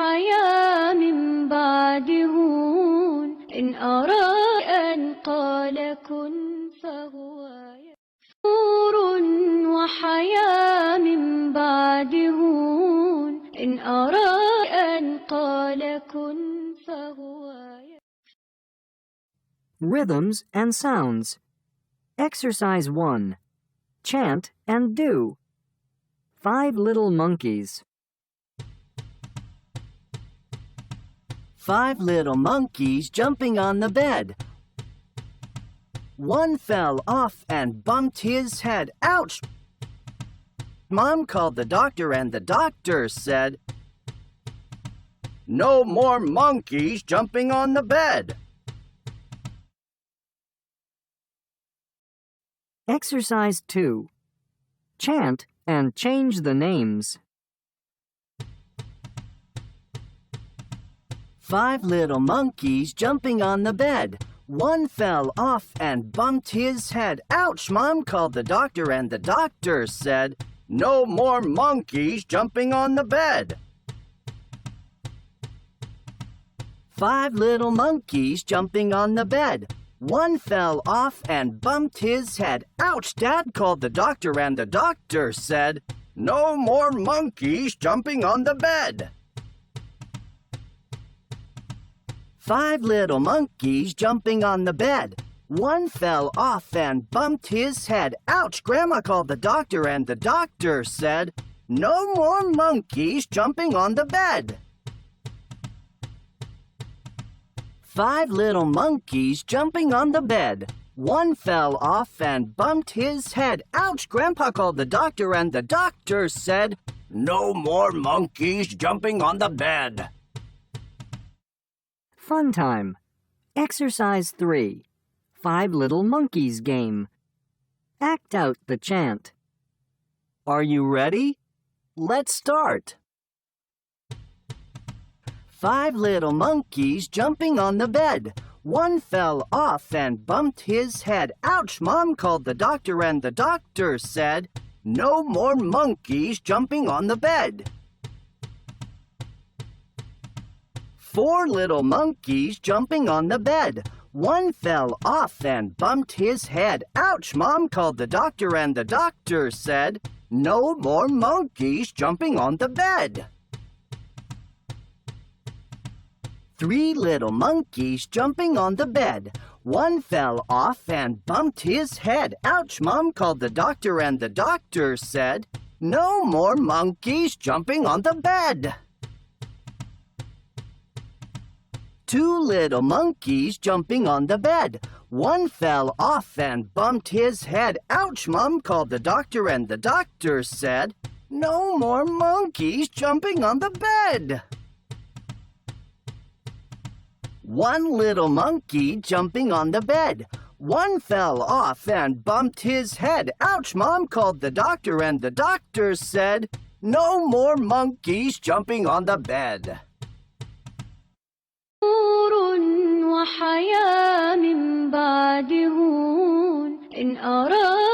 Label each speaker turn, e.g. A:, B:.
A: وحياة من بعد هون، إن أراد أن قال كن فهو نور وحياة من بعد هون، إن أراد أن قال كن فهو.
B: Rhythms and sounds. Exercise 1. Chant and do. 5 little monkeys.
C: 5 little monkeys jumping on the bed. One fell off and bumped his head. Ouch! Mom called the doctor and the doctor said, "No more monkeys jumping on the bed."
B: Exercise 2. Chant and change the names.
C: 5 little monkeys jumping on the bed. One fell off and bumped his head. Ouch! Mom called the doctor and the doctor said, "No more monkeys jumping on the bed." 5 little monkeys jumping on the bed. One fell off and bumped his head. Ouch! Dad called the doctor and the doctor said, "No more monkeys jumping on the bed." 5 little monkeys jumping on the bed. One fell off and bumped his head. Ouch! Grandma called the doctor and the doctor said, "No more monkeys jumping on the bed." 5 little monkeys jumping on the bed. One fell off and bumped his head. Ouch! Grandpa called the doctor and the doctor said, "No more monkeys jumping on the bed."
B: Fun time. Exercise 3. 5 little monkeys game. Act out the chant.
C: Are you ready? Let's start. 5 little monkeys jumping on the bed. One fell off and bumped his head. Ouch! Mom called the doctor and the doctor said, "No more monkeys jumping on the bed." 4 little monkeys jumping on the bed. One fell off and bumped his head. Ouch! Mom called the doctor and the doctor said, "No more monkeys jumping on the bed." 3 little monkeys jumping on the bed. One fell off and bumped his head. Ouch! Mom called the doctor and the doctor said, "No more monkeys jumping on the bed." 2 little monkeys jumping on the bed. One fell off and bumped his head. Ouch! Mom called the doctor and the doctor said, "No more monkeys jumping on the bed." 1 little monkey jumping on the bed. One fell off and bumped his head. Ouch! Mom called the doctor and the doctor said, "No more monkeys jumping on the bed."
A: نور وحياة من بعد هون، إن أراد